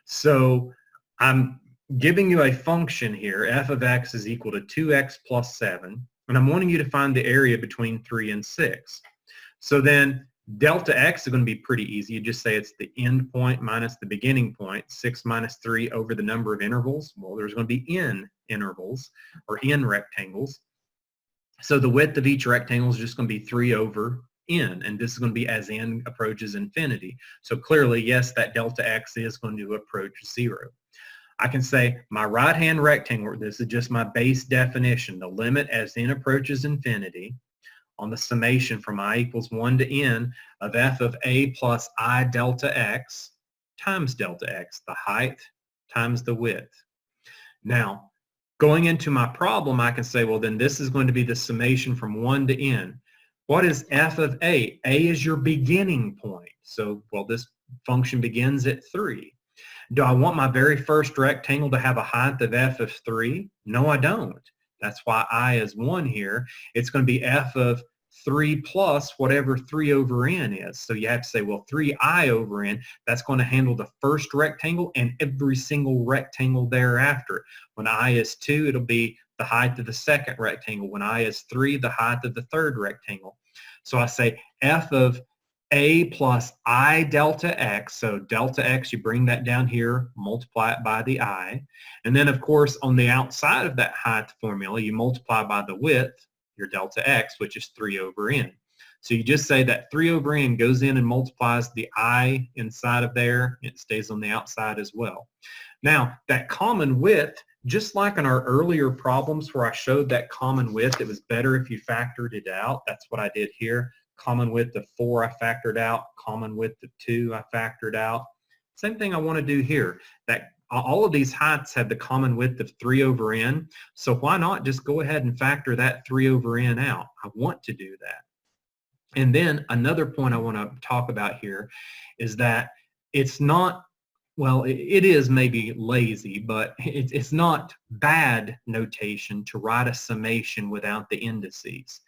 Speaker 1: so I'm giving you a function here, f of x is equal to 2x plus 7, and I'm wanting you to find the area between 3 and 6. So then delta x is going to be pretty easy. You just say it's the end point minus the beginning point, 6 minus 3 over the number of intervals. Well, there's going to be n intervals, or n rectangles. So the width of each rectangle is just going to be 3 over n, and this is going to be as n approaches infinity. So clearly, yes, that delta x is going to approach 0. I can say my right-hand rectangle, this is just my base definition, the limit as n approaches infinity on the summation from I equals 1 to n of f of a plus I delta x times delta x, the height times the width. Now, going into my problem, I can say, well, then this is going to be the summation from 1 to n. What is f of a? A is your beginning point. So, well, this function begins at 3. Do I want my very first rectangle to have a height of f of 3? No, I don't. That's why I is 1 here. It's going to be f of 3 plus whatever 3 over n is. So you have to say, well, 3i over n, that's going to handle the first rectangle and every single rectangle thereafter. When I is 2, it'll be the height of the second rectangle. When I is 3, the height of the third rectangle. So I say f of a plus I delta x, so delta x, you bring that down here, multiply it by the I, and then of course on the outside of that height formula, you multiply by the width, your delta x, which is 3 over n. So you just say that 3 over n goes in and multiplies the I inside of there, it stays on the outside as well. Now, that common width, just like in our earlier problems where I showed that common width, it was better if you factored it out. That's what I did here. Common width of 4 I factored out, common width of 2 I factored out. Same thing I want to do here. That all of these heights have the common width of 3 over n, so why not just go ahead and factor that 3 over n out? I want to do that. And then another point I want to talk about here is that it's not, well, it is maybe lazy, but it's not bad notation to write a summation without the indices.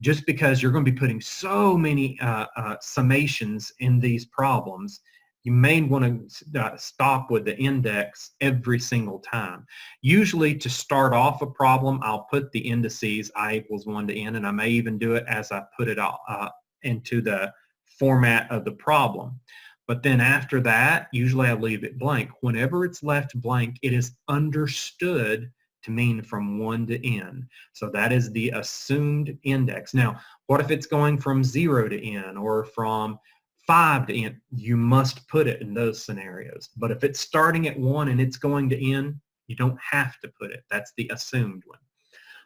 Speaker 1: Just because you're going to be putting so many summations in these problems, you may want to stop with the index every single time. Usually to start off a problem, I'll put the indices I equals 1 to n, and I may even do it as I put it into the format of the problem. But then after that, usually I leave it blank. Whenever it's left blank, it is understood to mean from 1 to n. So that is the assumed index. Now, what if it's going from 0 to n or from 5 to n? You must put it in those scenarios. But if it's starting at 1 and it's going to n, you don't have to put it. That's the assumed one.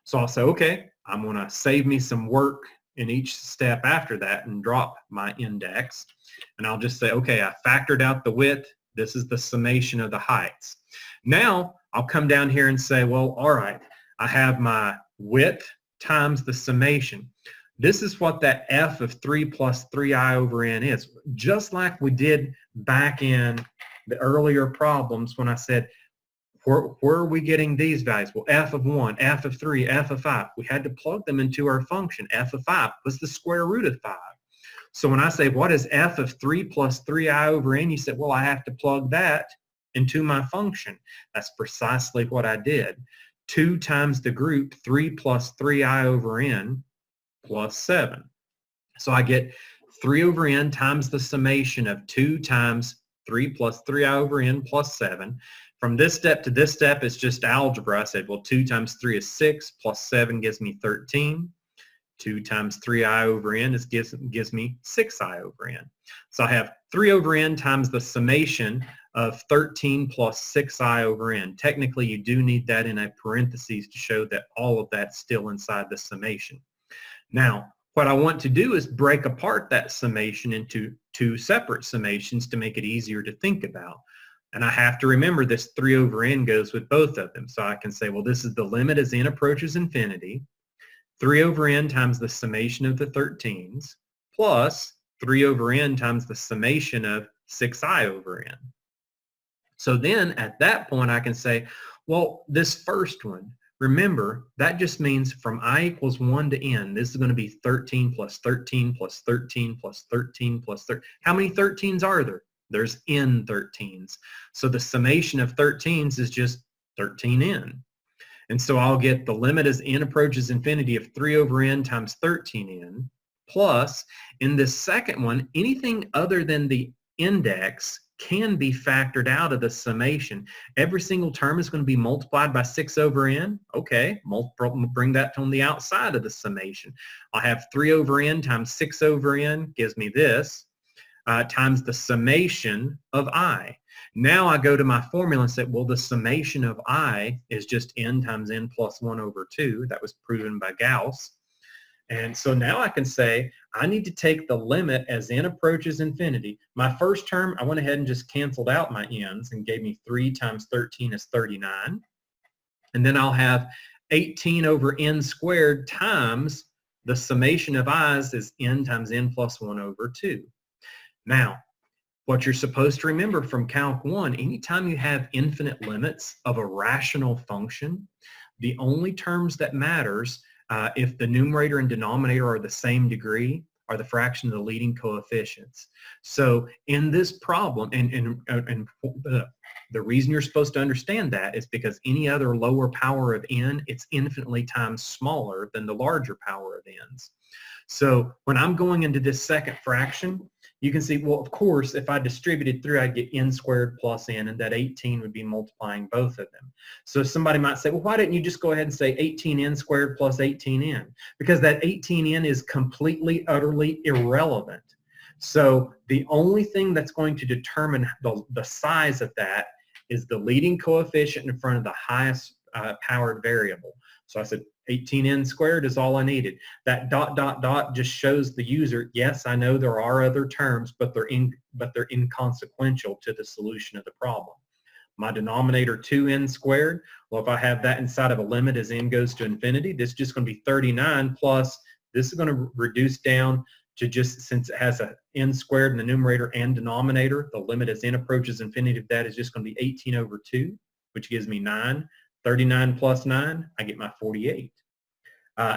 Speaker 1: So I'll say, okay, I'm going to save me some work in each step after that and drop my index. And I'll just say, okay, I factored out the width. This is the summation of the heights. Now I'll come down here and say, well, all right, I have my width times the summation. This is what that f of 3 plus 3i over n is. Just like we did back in the earlier problems when I said, where are we getting these values? Well, f of 1, f of 3, f of 5. We had to plug them into our function. F of 5 was the square root of 5. So when I say, what is f of 3 plus 3i over n? You said, well, I have to plug that into my function. That's precisely what I did. 2 times the group, 3 plus 3i over n plus 7. So I get 3 over n times the summation of 2 times 3 plus 3i over n plus 7. From this step to this step, it's just algebra. I said, well, 2 times 3 is 6, plus 7 gives me 13. 2 times 3i over n gives me 6i over n. So I have 3 over n times the summation of 13 plus 6i over n. Technically, you do need that in a parentheses to show that all of that's still inside the summation. Now, what I want to do is break apart that summation into 2 separate summations to make it easier to think about. And I have to remember this 3 over n goes with both of them. So I can say, well, this is the limit as n approaches infinity. 3 over n times the summation of the 13s plus 3 over n times the summation of 6i over n. So then at that point I can say, well, this first one, remember, that just means from I equals 1 to n, this is going to be 13 plus 13 plus 13 plus 13 plus 13. How many 13s are there? There's n 13s. So the summation of 13s is just 13n. And so I'll get the limit as n approaches infinity of 3 over n times 13n plus, in this second one, anything other than the index can be factored out of the summation. Every single term is going to be multiplied by 6 over n. Okay, bring that on the outside of the summation. I'll have 3 over n times 6 over n gives me this, times the summation of I. Now I go to my formula and say, well, the summation of I is just n times n plus 1 over 2. That was proven by Gauss. And so now I can say I need to take the limit as n approaches infinity. My first term, I went ahead and just canceled out my n's and gave me 3 times 13 is 39. And then I'll have 18 over n squared times the summation of i's is n times n plus 1 over 2. Now, what you're supposed to remember from Calc 1, anytime you have infinite limits of a rational function, the only terms that matters if the numerator and denominator are the same degree are the fraction of the leading coefficients. So in this problem, and the reason you're supposed to understand that is because any other lower power of n, it's infinitely times smaller than the larger power of n's. So when I'm going into this second fraction, you can see, well, of course, if I distributed through, I'd get n squared plus n, and that 18 would be multiplying both of them. So somebody might say, well, why didn't you just go ahead and say 18n squared plus 18n? Because that 18n is completely, utterly irrelevant. So the only thing that's going to determine the size of that is the leading coefficient in front of the highest powered variable. So I said 18n squared is all I needed. That ... just shows the user, yes, I know there are other terms, but they're inconsequential to the solution of the problem. My denominator 2n squared, well, if I have that inside of a limit as n goes to infinity, this is just going to be 39 plus, this is going to reduce down to just, since it has a n squared in the numerator and denominator, the limit as n approaches infinity of that is just going to be 18 over 2, which gives me 9. 39 plus 9, I get my 48.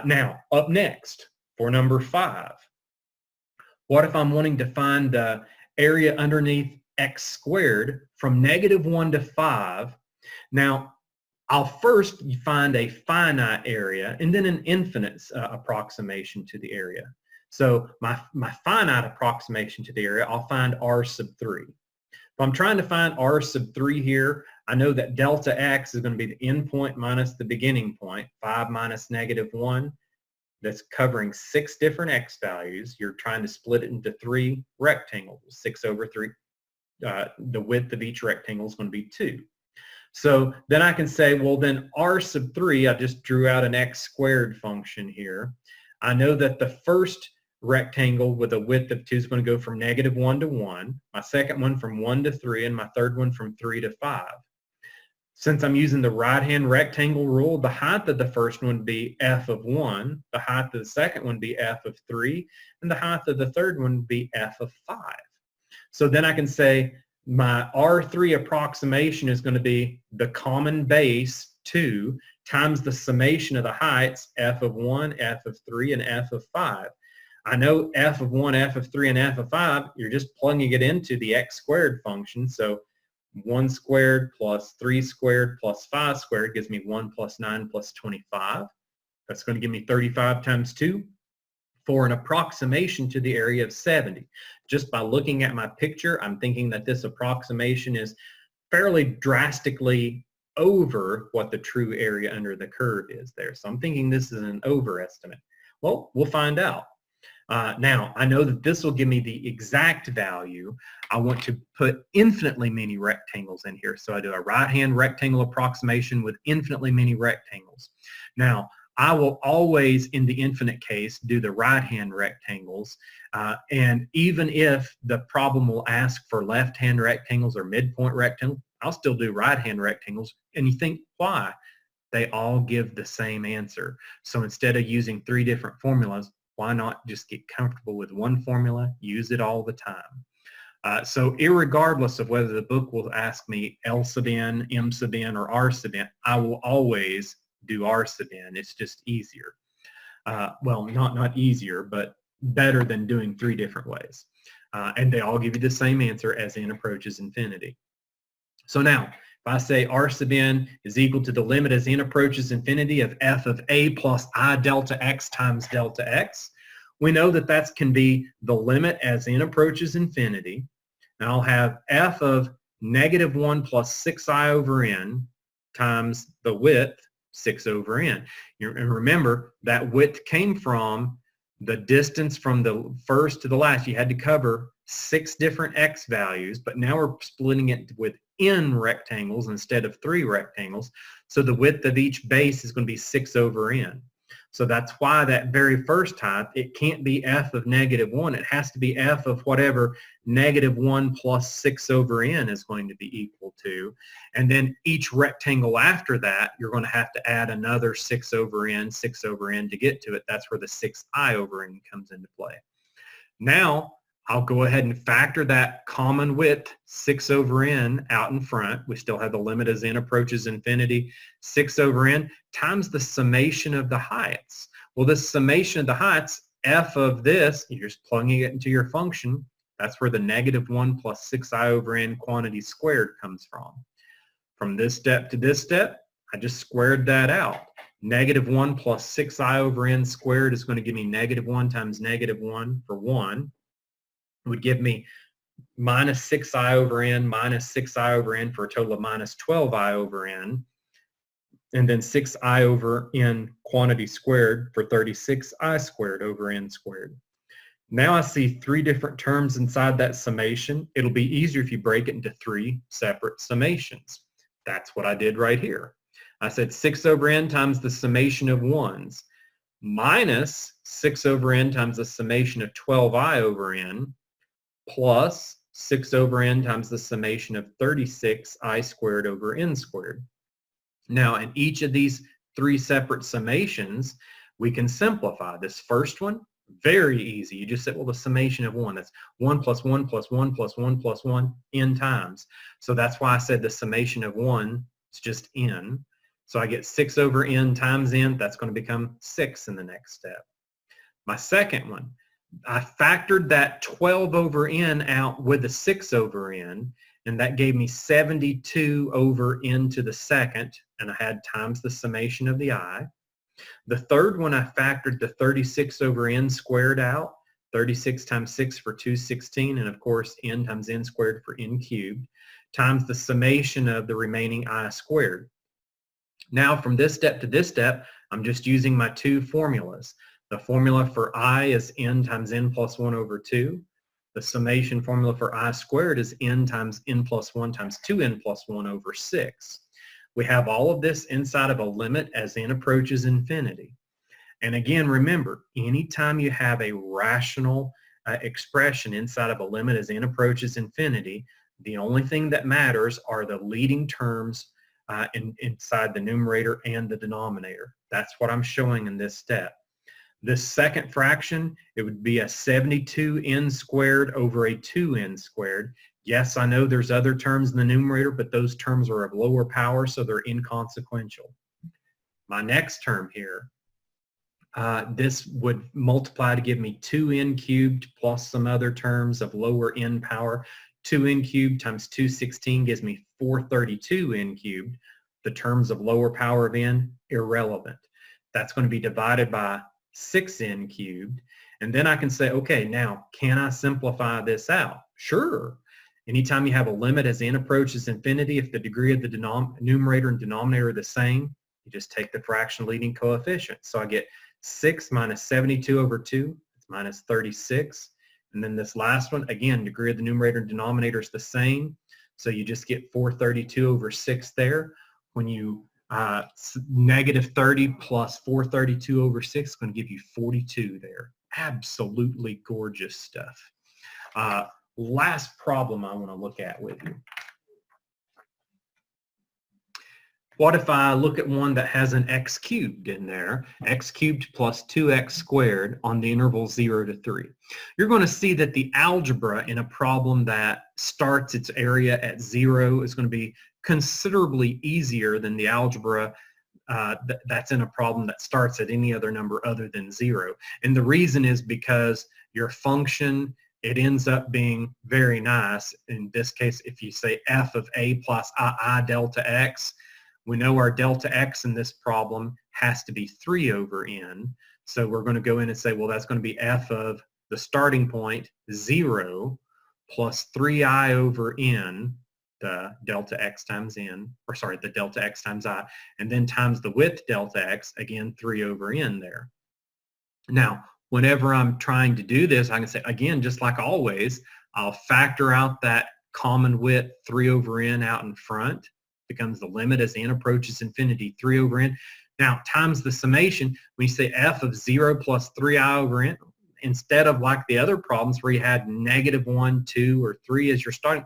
Speaker 1: Now, up next, for number 5, what if I'm wanting to find the area underneath x squared from -1 to 5? Now, I'll first find a finite area and then an infinite approximation to the area. So my finite approximation to the area, I'll find r sub 3. If I'm trying to find r sub 3 here, I know that delta x is going to be the end point minus the beginning point, 5 minus negative 1. That's covering 6 different x values. You're trying to split it into 3 rectangles, 6 over 3. The width of each rectangle is going to be 2. So then I can say, well, then r sub 3, I just drew out an x squared function here. I know that the first rectangle with a width of 2 is going to go from negative 1 to 1, my second one from 1 to 3, and my third one from 3 to 5. Since I'm using the right-hand rectangle rule, the height of the first one would be f of 1, the height of the second one would be f of 3, and the height of the third one would be f of 5. So then I can say my R3 approximation is going to be the common base 2 times the summation of the heights f of 1, f of 3, and f of 5. I know f of 1, f of 3, and f of 5, you're just plugging it into the x squared function. So 1 squared plus 3 squared plus 5 squared gives me 1 plus 9 plus 25. That's going to give me 35 times 2 for an approximation to the area of 70. Just by looking at my picture, I'm thinking that this approximation is fairly drastically over what the true area under the curve is there. So I'm thinking this is an overestimate. Well, we'll find out. Now, I know that this will give me the exact value. I want to put infinitely many rectangles in here. So I do a right-hand rectangle approximation with infinitely many rectangles. Now, I will always, in the infinite case, do the right-hand rectangles. And even if the problem will ask for left-hand rectangles or midpoint rectangles, I'll still do right-hand rectangles. And you think, why? They all give the same answer. So instead of using 3 different formulas, why not just get comfortable with one formula, use it all the time? So irregardless of whether the book will ask me L sub n, M sub n, or R sub n, I will always do R sub n. It's just easier. Well, not easier, but better than doing 3 different ways. And they all give you the same answer as n approaches infinity. So now, if I say R sub n is equal to the limit as n approaches infinity of f of a plus I delta x times delta x, we know that that can be the limit as n approaches infinity. And I'll have f of negative 1 plus 6i over n times the width, 6 over n. And remember, that width came from the distance from the first to the last. You had to cover 6 different x values, but now we're splitting it with n rectangles instead of 3 rectangles. So the width of each base is going to be 6 over n. So that's why that very first type, it can't be f of negative 1. It has to be f of whatever negative 1 plus 6 over n is going to be equal to. And then each rectangle after that, you're going to have to add another 6 over n to get to it. That's where the 6i over n comes into play. Now, I'll go ahead and factor that common width, 6 over n, out in front. We still have the limit as n approaches infinity, 6 over n, times the summation of the heights. Well, this summation of the heights, f of this, you're just plugging it into your function. That's where the negative 1 plus 6i over n quantity squared comes from. From this step to this step, I just squared that out. Negative 1 plus 6i over n squared is going to give me negative 1 times negative 1 for 1. Would give me minus 6i over n minus 6i over n for a total of minus 12i over n. And then 6i over n quantity squared for 36i squared over n squared. Now I see 3 different terms inside that summation. It'll be easier if you break it into 3 separate summations. That's what I did right here. I said 6 over n times the summation of 1s minus 6 over n times the summation of 12i over n plus 6 over n times the summation of 36i squared over n squared. Now, in each of these 3 separate summations, we can simplify. This first one, very easy. You just say, well, the summation of 1, that's 1 plus 1 plus 1 plus 1 plus 1 n times. So that's why I said the summation of 1 is just n. So I get 6 over n times n. That's going to become 6 in the next step. My second one, I factored that 12 over n out with the 6 over n, and that gave me 72 over n to the second, and I had times the summation of the I. The third one, I factored the 36 over n squared out. 36 times 6 for 216, and of course n times n squared for n cubed, times the summation of the remaining I squared. Now from this step to this step, I'm just using my two formulas. The formula for I is n times n plus 1 over 2. The summation formula for I squared is n times n plus 1 times 2n plus 1 over 6. We have all of this inside of a limit as n approaches infinity. And again, remember, anytime you have a rational expression inside of a limit as n approaches infinity, the only thing that matters are the leading terms inside the numerator and the denominator. That's what I'm showing in this step. This second fraction, it would be a 72n squared over a 2n squared. Yes, I know there's other terms in the numerator, but those terms are of lower power, so they're inconsequential. My next term here, this would multiply to give me 2n cubed plus some other terms of lower n power. 2n cubed times 216 gives me 432n cubed. The terms of lower power of n, irrelevant. That's going to be divided by 6n cubed. And then I can say, okay, now can I simplify this out? Sure. Anytime you have a limit as n approaches infinity, if the degree of the numerator and denominator are the same, you just take the fraction leading coefficient. So I get 6 minus 72 over 2, it's minus 36. And then this last one, again, degree of the numerator and denominator is the same. So you just get 432 over 6 there. When you negative 30 plus 432 over 6 is going to give you 42 there. Absolutely gorgeous stuff. Last problem I want to look at with you. What if I look at one that has an x cubed in there, x cubed plus 2x squared on the interval 0 to 3? You're going to see that the algebra in a problem that starts its area at 0 is going to be considerably easier than the algebra that's in a problem that starts at any other number other than 0. And the reason is because your function, it ends up being very nice. In this case, if you say f of a plus I delta x, we know our delta x in this problem has to be 3 over n. So we're going to go in and say, well, that's going to be f of the starting point, 0, plus 3i over n, the delta x times n, or sorry, the delta x times I, and then times the width delta x, again, 3 over n there. Now, whenever I'm trying to do this, I can say, again, just like always, I'll factor out that common width 3 over n out in front. Becomes the limit as n approaches infinity, 3 over n. Now, times the summation, when you say f of 0 plus 3i over n, instead of like the other problems where you had negative 1, 2, or 3 as your starting,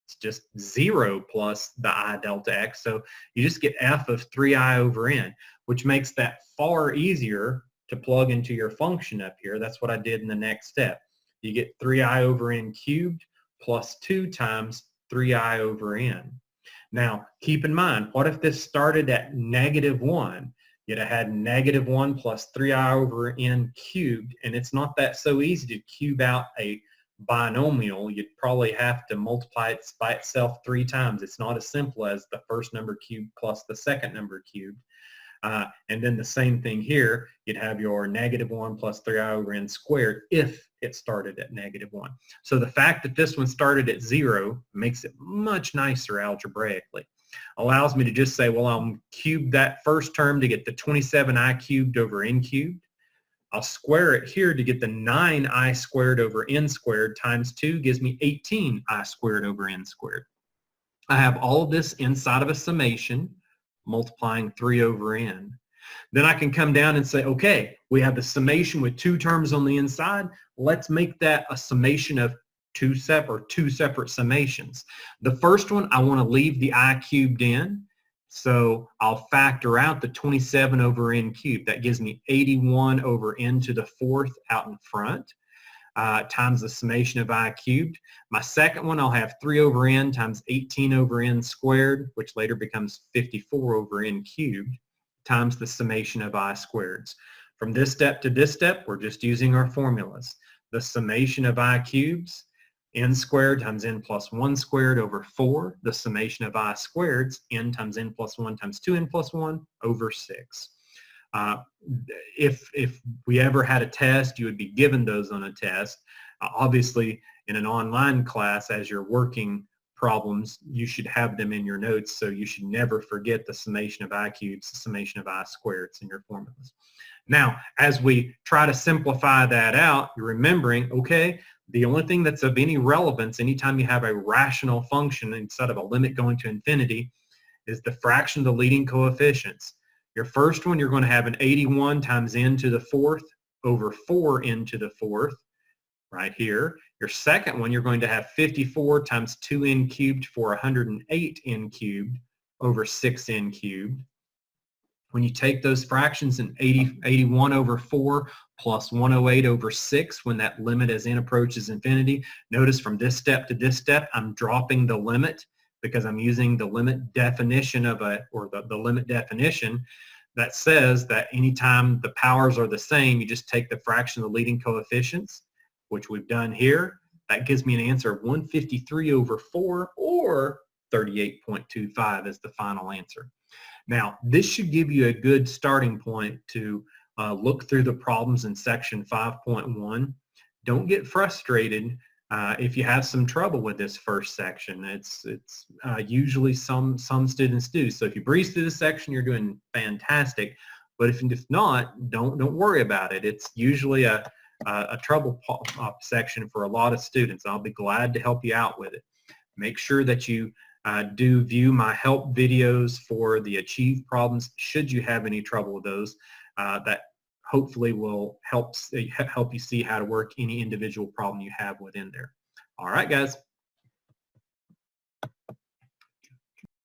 Speaker 1: it's just 0 plus the I delta x. So you just get f of 3i over n, which makes that far easier to plug into your function up here. That's what I did in the next step. You get 3i over n cubed plus 2 times 3i over n. Now, keep in mind, what if this started at negative 1? You'd have had negative 1 plus 3i over n cubed, and it's not that so easy to cube out a binomial. You'd probably have to multiply it by itself 3 times. It's not as simple as the first number cubed plus the second number cubed. And then the same thing here, you'd have your negative 1 plus 3i over n squared if it started at negative 1. So the fact that this one started at 0 makes it much nicer algebraically. Allows me to just say, well, I'll cube that first term to get the 27i cubed over n cubed. I'll square it here to get the 9i squared over n squared times 2 gives me 18i squared over n squared. I have all of this inside of a summation, multiplying 3 over n. Then I can come down and say, okay, we have the summation with 2 terms on the inside. Let's make that a summation of two separate summations. The first one, I want to leave the I cubed in. So I'll factor out the 27 over n cubed. That gives me 81 over n to the 4th out in front. Times the summation of I cubed. My second one, I'll have 3 over n times 18 over n squared, which later becomes 54 over n cubed, times the summation of I squareds. From this step to this step, we're just using our formulas. The summation of I cubes, n squared times n plus 1 squared over 4. The summation of I squareds, n times n plus 1 times 2n plus 1 over 6. If we ever had a test, you would be given those on a test. Obviously, in an online class, as you're working problems, you should have them in your notes, so you should never forget the summation of I cubes, the summation of I squared in your formulas. Now, as we try to simplify that out, you're remembering, okay, the only thing that's of any relevance anytime you have a rational function instead of a limit going to infinity is the fraction of the leading coefficients. Your first one, you're going to have an 81 times n to the fourth over 4n to the fourth, right here. Your second one, you're going to have 54 times 2n cubed for 108n cubed over 6n cubed. When you take those fractions in 81 over 4 plus 108 over 6, when that limit as n approaches infinity, notice from this step to this step, I'm dropping the limit because I'm using the limit definition of the limit definition that says that anytime the powers are the same, you just take the fraction of the leading coefficients, which we've done here. That gives me an answer of 153 over 4 or 38.25 as the final answer. Now, this should give you a good starting point to look through the problems in section 5.1. Don't get frustrated if you have some trouble with this first section. It's usually some students do. So if you breeze through this section, you're doing fantastic. But if not, don't worry about it. It's usually a trouble section for a lot of students. I'll be glad to help you out with it. Make sure that you do view my help videos for the achieve problems should you have any trouble with those. That hopefully will help you see how to work any individual problem you have within there. All right, guys.